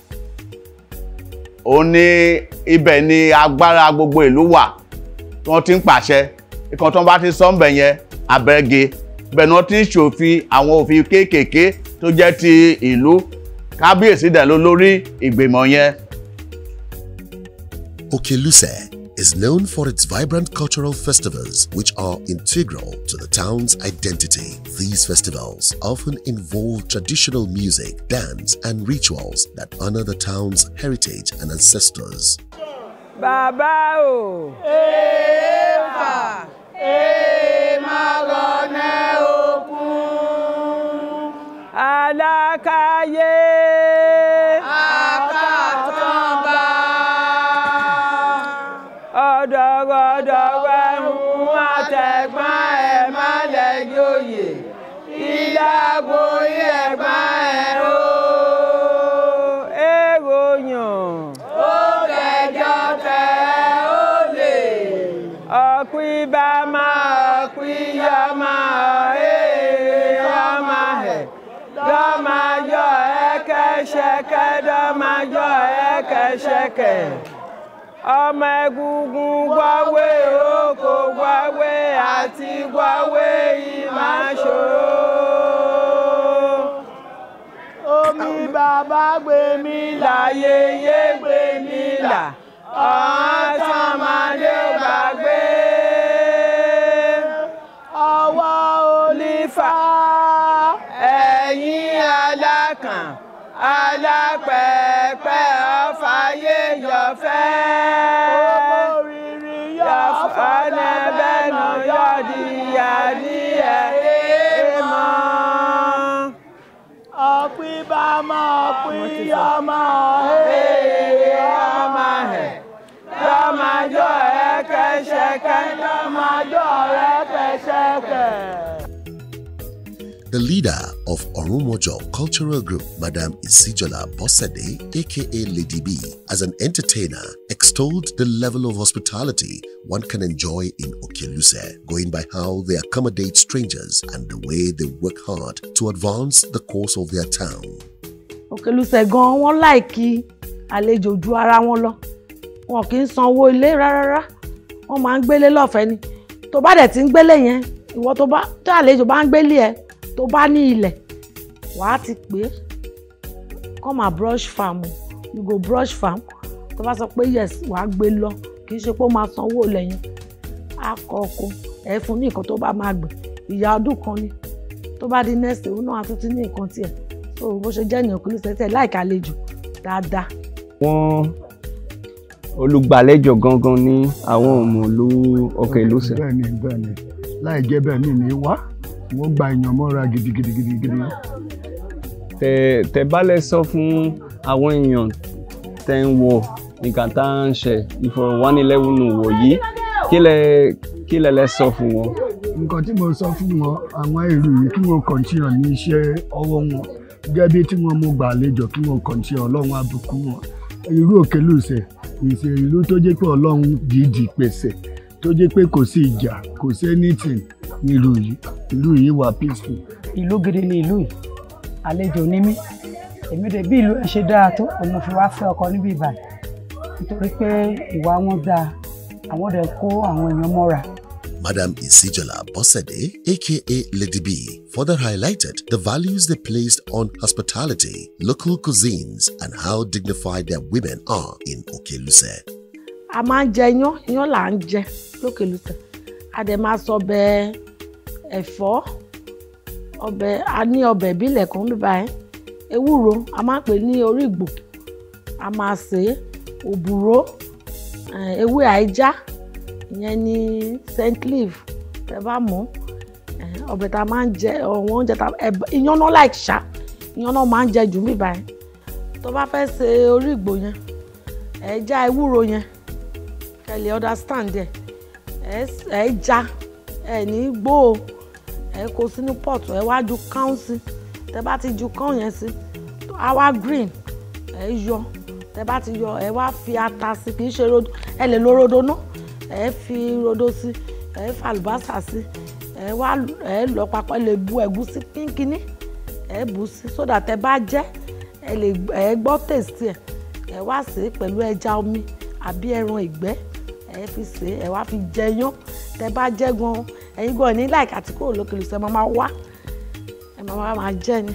Speaker 11: Ó ní ibẹ̀ ni agbára gbogbo ìlú wà tí wọ́n ti ń pàṣẹ ìkan tó bá ti sọ ń bẹ̀ yẹn abẹ́gẹ́ bẹ̀ ni wọ́n ti ń ṣòfin àwọn òfin kéékèèké tó jẹ́ ti ìlú kábíyèsí dẹ̀ ló lórí ìgbìmọ̀ yẹn.
Speaker 2: Okeluse is known for its vibrant cultural festivals which are integral to the town's identity. These festivals often involve traditional music, dance, and rituals that honor the town's heritage and ancestors.
Speaker 7: Bàbá o, magone okun, alakaye. Ọ̀pìbàmà ọ̀pìyàmà ọmọ ẹ̀ dọ́màjọ́ ẹ̀kẹ́ṣẹ̀kẹ́ dọ́màjọ́ ẹ̀kẹ́ṣẹ̀kẹ́ ọmọ egungun gbáwé oko gbáwé àti gbáwé ìmáṣòro. Omi bàbá gbé mi là yeye gbé mi là ọ̀hán tọ́mọdé gbàgbé ọwọ́ olífà ẹ̀yìn alákàn alápẹ̀pẹ̀ ọ̀fàyè yọ̀fẹ́ ọ̀nà bẹ́nu yọ̀dìyàdìyẹ èèmọ̀ ọ̀pìbàmà ọ̀pìyàmà ọmọ ẹ̀ lọ́màjọ́ ẹ̀kẹ́ṣẹ̀kẹ́ lọ́màjọ́ ẹ̀kẹ́ṣẹ̀kẹ́.
Speaker 2: The leader of Orumojo Cultural Group, Madam Isijola Bosede, aka Lady B, as an entertainer, extolled the level of hospitality one can enjoy in Okeluse, going by how they accommodate strangers and the way they work hard to advance the course of their town.
Speaker 4: Okeluse gan wọ́n láìkí àlejò ju ara wọn lọ. Wọn kì í sanwó ilé rárá. Wọ́n máa ń gbélé lọ́fẹ̀ẹ́ ni. Tó bá dẹ̀ ti ń gbélé yẹn, ìwọ tó àlejò bá ń gbélé ẹ, tó bá ní ilẹ̀, wàá ti pè come and brush farm, you go brush farm. Tó bá sọ pé yes, wàá gbé lọ, kì í ṣe pé ó máa sanwó lẹ́yìn. Akọ̀ọ̀kọ̀ ẹ fún ní nǹkan tó bá máa gbé. Ìyá ọdún kan ni. Tó bá di next òun náà àtúntí ní nǹkan tiẹ̀. So bó ṣe jẹ́ ní Okeluse tẹ̀ láìka àlejò dáadáa.
Speaker 12: Wọ́n olùgbàlejò gangan ní àwọn òmùlú Okeluse.
Speaker 13: Bẹ́ẹ̀ni láì jẹ́ bẹ́ẹ̀ mi ní wá wọ́n gba èèyàn mọ́ra gidigidi.
Speaker 12: Tẹ́ bá lè sọ fún àwọn èèyàn tẹ́ ń wo nǹkan tá à ń ṣe ìfọ̀rọ̀wánilẹ́nuwò yìí kí lẹ lè sọ fún wọn.
Speaker 13: Nǹkan tí mo sọ fún wọn àwọn èrò yìí kí wọ́n kọ̀ǹtínà ní iṣẹ́ ọwọ́ wọn gẹ́gẹ́ bí tí wọ́n mú gbà àlejò kí wọ́n kọ̀ǹtínà ọlọ́run àbùkù wọn. Ìlú Okeluse ìṣe ìlú tó jẹ́ pé ọlọ́run dìídì pèsè tó jẹ́ pé kò sí ìjà kò sí anything ní ìlú yìí wà peaceful.
Speaker 14: Ìlú gidi ni ìlú yìí àlejò ní mí èmi dẹ̀ bí ìlú ẹ̀ ṣe dáa tó òun fi wá fẹ́ ọkọ níbí ìbàdàn nítorí pé ìwà wọn dáa àwọn dẹ̀ kó àwọn èèyàn mọ́ra.
Speaker 2: Madam Isijola Bosede, aka Lady B, further highlighted the values they placed on hospitality, local cuisines, and how dignified their women are in Okeluse.
Speaker 4: A máa ń jẹ iyán là ń jẹ l'Okeluse. A dẹ̀ máa sọ ọbẹ̀ ẹ̀fọ́, a ní ọbẹ̀ ìbílẹ̀ kan bíbá ẹ̀, ewúro, a máa ń pè ní orí ìgbò, a máa sè òbúrò, ewé àìjá, ìyẹn ní St. Leaf, tẹ́ bá mọ̀, ọbẹ̀ tá a máa ń jẹ, àwọn oúnjẹ tá iyán náà like ṣá, iyán náà máa ń jẹ jù bíbá ẹ̀. Tó bá fẹ́ sè orí ìgbò yẹn, ẹ já ewúro yẹn, kẹ́ lè understand ẹ̀. Ẹ já ẹ ní gbó ẹ kó sínú pot ẹ wá ju kán sí tẹ́ bá ti ju kán yẹn sí á wá green ẹ yọ tẹ́ bá ti yọ ẹ wá fi ata sí kì í ṣe rodo ẹ lè lo rodo náà ẹ fi rodo sí ẹ fa àlùbásà sí ẹ wá ẹ lọ papọ̀ ẹ lè bu ẹ̀gúsí kínkínní ẹ bù sí so that tẹ́ bá jẹ ẹ gbọ́ taste ẹ wá sè é pẹ̀lú ẹja omi àbí ẹran ìgbẹ́ ẹ fi sè é ẹ wá fi jẹyán tẹ́ bá jẹ gan ẹ̀yin gan ní like àti kúrò l'Okeluse máa wá ẹ máa jẹ ni.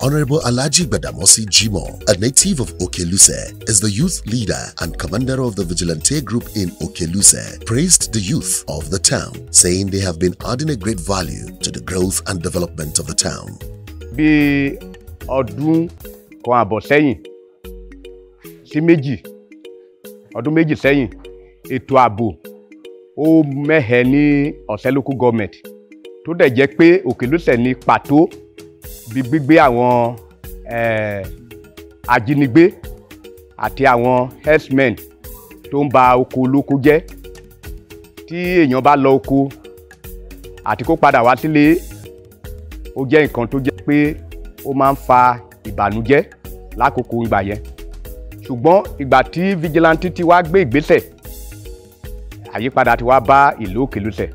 Speaker 2: Honorable Alhaji Gbadamosi Jimo, a native of Okeluse, is the youth leader and commander of the vigilante group in Okeluse, praised the youth of the town, saying they have been adding a great value to the growth and development of the town.
Speaker 3: Bí ọdún kan àbọ̀ sẹ́yìn sí ọdún méjì sẹ́yìn, ètò ààbò ó mẹ́hẹ̀ ní Ọ̀sẹ̀ local government tó dẹ̀ jẹ́ pé Okeluse ní pàtó bí gbígbé àwọn ajínigbé àti àwọn herdsmen tó ń ba oko olóko jẹ́. Tí èèyàn bá lọ oko àti kó padà wá sílé ó jẹ́ nǹkan tó jẹ́ pé ó máa ń fa ìbànújẹ́ lákòókò ìgbà yẹn. Ṣùgbọ́n ìgbà tí vigilante ti wá gbé ìgbésẹ̀
Speaker 15: àyípadà ti wá bá ìlú Òkèlúsẹ.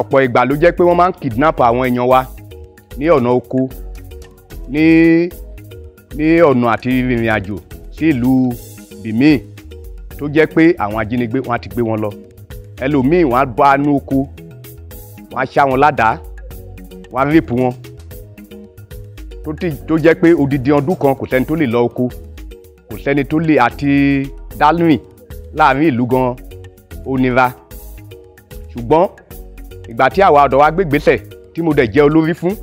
Speaker 15: Ọ̀pọ̀ ìgbà ló jẹ́ pé wọ́n máa ń kidnap àwọn èèyàn wa ní ọ̀nà oko, ní ọ̀nà àti ìrìn àjò sí ìlú bìmíì tó jẹ́ pé àwọn ajínigbé wọ́n á ti gbé wọn lọ. Ẹlòmíì wọ́n á bá nú oko, wọ́n á ṣá wọn ládàá, wọ́n á rape wọn. Tó jẹ́ pé odidi ọdún kan kò sẹ́ni tó lè lọ oko, kò sẹ́ni tó lè àti dálùrìn láàrin ìlú gan ó nira. Ṣùgbọ́n ìgbà tí àwa ọ̀dọ́ wa gbégbésẹ̀ tí mo dẹ̀ jẹ́ olórí fún,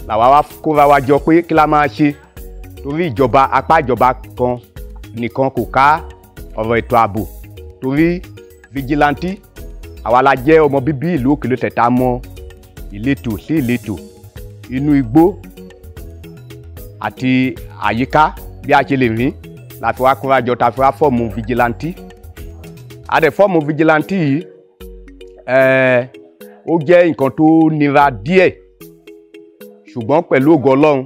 Speaker 15: làwa wá kóra wa jọ pé kí la máa ṣe, torí ìjọba apá ìjọba kan nìkan kò ká ọ̀rọ̀ ètò ààbò, torí vigilante àwa la jẹ́ ọmọ bíbí ìlú Òkèlúsẹ tá a mọ ìletò sí ìletò, inú igbó àti àyíká bí a ṣe lè rìn, la fi wá kóra jọ ta fi wá fọ́ọ̀mù vigilante. A dẹ̀ fọ́ọ̀mù vigilante yìí ó jẹ́ nǹkan tó nira díẹ̀, ṣùgbọ́n pẹ̀lú ògo Ọlọ́run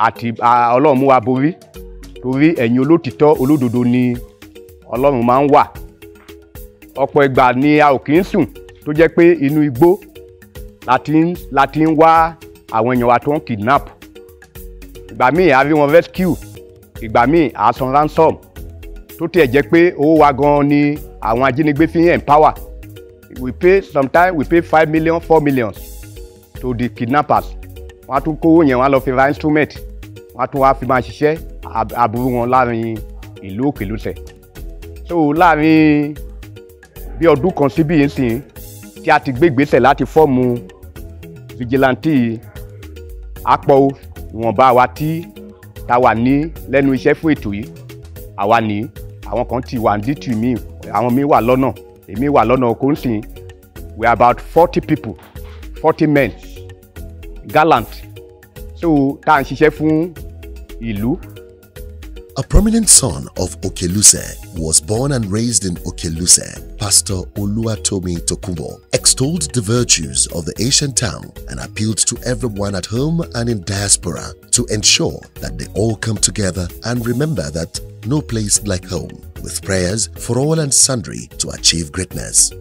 Speaker 15: àti Ọlọ́run mú wa borí, torí ẹ̀yin olótìtọ́ olódodo ni Ọlọ́run máa ń wà. Ọ̀pọ̀ ìgbà ni a ò kì í sùn tó jẹ́ pé inú igbó la ti ń wá àwọn èèyàn wa tó ń kidnap. Ìgbà míì a rí wọn rescue, ìgbà míì a san ransom, tó tiẹ̀ jẹ́ pé owó wa gan ni àwọn ajínigbé fi ń empower. Sometimes we pay 5 million, 4 million to the kidnappers. Wọ́n á tún kówó yẹn, wọ́n á lọ fi ra instrument, wọ́n á tún wá fi máa ṣiṣẹ́ aburú wọn láàrin ìlú Òkèlúsẹ. So láàrin bí ọdún kan síbí yìí sìn tí a ti gbé ìgbésẹ̀ láti fọ́ọ̀mù vigilante àpọ̀ ìwọ̀nba wa tí ta wà ní lẹ́nu iṣẹ́ fún ètò yìí. Àwa ní àwọn kan ti wà ní dìtì míì, àwọn míì wà lọ́nà, èmi wà lọ́nà oko ń sìn. We are about 40 people, 40 men, gallant. So tá à ń ṣiṣẹ́ fún ìlú.
Speaker 2: A prominent son of Okeluse was born and raised in Okeluse. Pastor Oluwatomi Tokunbo extolled the virtues of the ancient town and appealed to everyone at home and in diaspora to ensure that they all come together and remember that no place like home, with prayers for all and sundry to achieve greatness.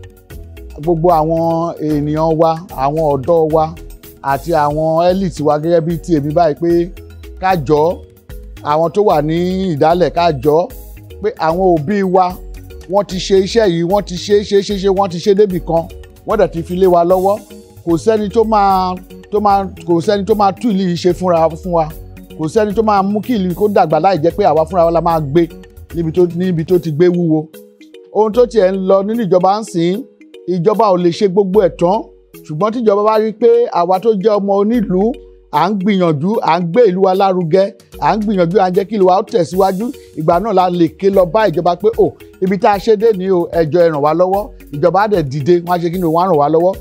Speaker 10: Gbogbo àwọn ènìyàn wa, àwọn ọ̀dọ́ wa àti àwọn elite wa gẹ́gẹ́ bí ti èmi báyìí pé ká jọ àwọn tó wà ní ìdálẹ̀ ká jọ pé àwọn òbí wa wọ́n ti ṣe iṣẹ́ yìí, wọ́n ti ṣe wọ́n ti ṣe débì kan, wọ́n dẹ̀ ti fi lé wa lọ́wọ́. Kò sẹ́ni tó máa tú ìlú yìí ṣe fún wa, kò sẹ́ni tó máa mú kí ìlú kó dàgbà láì jẹ́ pé àwa fúnra wa la máa gbé níbi tó ti gbé wúwo. Ohun tó tiẹ̀ ń lọ nínú ìjọba ń sìn, ìjọba ò lè ṣe gbogbo ẹ̀ tán, ṣùgbọ́n tíjọba bá rí pé àwa tó jẹ́ ọmọ onílùú à ń gbìyànjú, à ń gbé ìlú wa lárugẹ, à ń gbìyànjú, à ń jẹ́ kí ìlú wa ó tẹ̀síwájú, ìgbà náà la lè ké lọ bá ìjọba pé ibi tá a ṣe dé ní ẹ jọ̀ọ́ ẹ ràn wá lọ́wọ́. Ìjọba á dẹ̀ dìde, wọ́n á ṣe kí ni, wọ́n á ràn wá lọ́wọ́.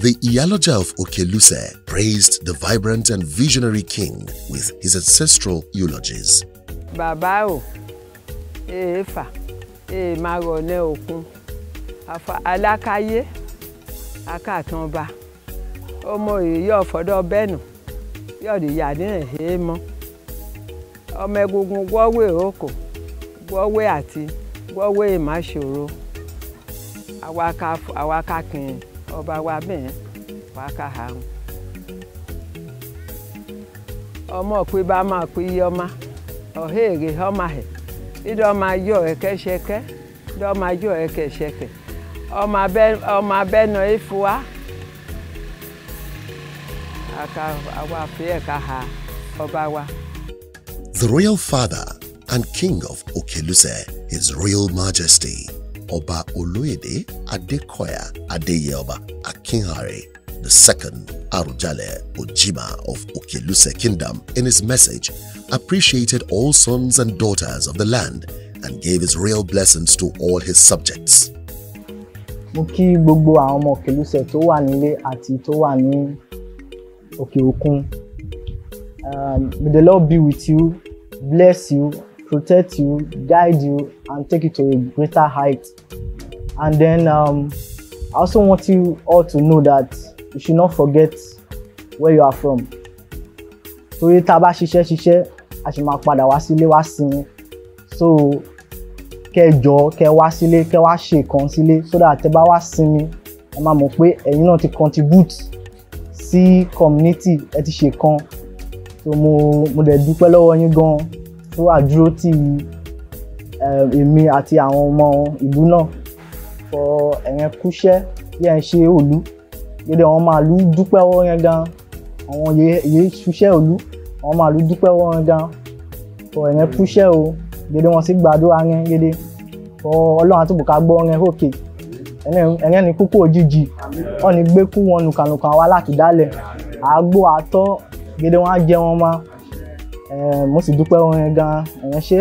Speaker 2: The Iyaloja of Okeluse praised the vibrant and visionary king with his ancestral eulogies.
Speaker 7: Bàbá o, èèfà, máa rọ̀ ní òkun, alákayé, akàtúnba, ọmọ èyí ọ̀fọ̀dọ̀ bẹ́ẹ̀nù, yọ̀dì yàdí ẹ̀hẹ́ mọ́. Ọmọ egungun gbọ́wé òkò, gbọ́wé àti gbọ́wé ìmáṣòro. Àwa ká kìnyìn ọba wa bẹ́ẹ̀ wá ká harun. Ọmọ pé bá máa pé iye ọmọ, ọ̀hẹ́ èrè ọmọ ẹ̀, dídọ́ máa yọ ẹ̀kẹ́ ṣẹkẹ́, dídọ́ máa yọ ẹ̀kẹ́ ṣẹkẹ́. Ọmọ abẹ́nà ìfúwa.
Speaker 2: The royal father and king of Okeluse, His Royal Majesty Oba Oloyede Adekoya Adeyeoba Akinhare II Arujale Ojima of Okeluse Kingdom, in his message, appreciated all sons and daughters of the land and gave his royal blessings to all his subjects.
Speaker 16: Mo kí gbogbo àwọn ọmọ Okeluse tó wà nílé àti tó wà ní òkè òkun. May the Lord be with you, bless you, protect you, guide you, and take you to a greater height. And then I also want you all to know that you should not forget where you are from. Torí tá bá ṣiṣẹ́, a ṣì máa padà wá sílé wá sinmi. So kẹjọ kẹ wá sílé kẹ wá ṣe kan sílé so that tẹ bá wá sinmi ẹ máa mọ̀ pé ẹ̀yin náà ti contribute sí community ẹ ti ṣe kan so mo dẹ̀ dúpẹ́ lọ́wọ́ yín gan tó àdúró tì èmi àti àwọn ọmọ ìlú náà fọ ẹ̀yẹn kúṣẹ́ bí ẹ̀ ń ṣe òlú gbẹdẹ àwọn màálù dúpẹ́ wọ́n yẹn gan àwọn yèé ṣuṣẹ́ òlú àwọn màálù dúpẹ́ wọ́n yẹn gan fọ ẹ̀yẹn kúṣẹ́ o gbẹdẹ wọn sì gbàdúrà yẹn gbẹdẹ fọ ọlọ́run àtúbùkà gbọ́ yẹn òkè ẹ̀yẹn ní kúkú òjijì wọ́n ní gbé kú wọn nùkànùkàn wa láti dálẹ̀ àgbo àtọ́ gbẹdẹ wọn á jẹ wọn ma mo sì dúpẹ́ wọ́n yẹn gan ẹ̀yẹn ṣe.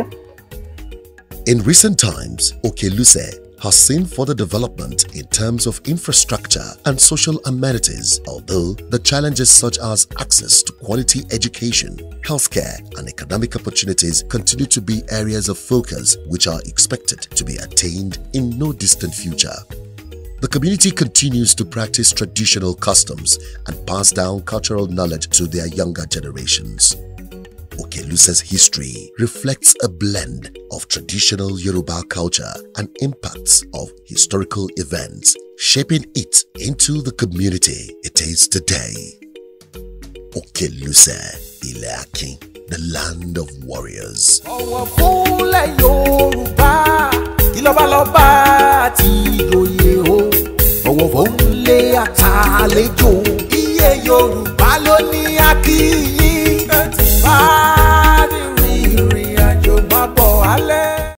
Speaker 2: In recent times, Okeluse has seen further development in terms of infrastructure and social amenities, although the challenges such as access to quality education, healthcare, and economic opportunities continue to be areas of focus which are expected to be attained in no distant future. The community continues to practice traditional customs and pass down cultural knowledge to their younger generations. Okeluse's history reflects a blend of traditional Yoruba culture and impacts of historical events, shaping it into the community it is today. Okeluse, Ile Akin, the land of warriors.
Speaker 1: Ọ̀wọ̀ fúnlẹ̀ Yorùbá, kí lọ́balọ́ba àti ìjòyè o. Ọ̀wọ̀ fúnlẹ̀ àtàlejò, iye Yorùbá ló ní a kí.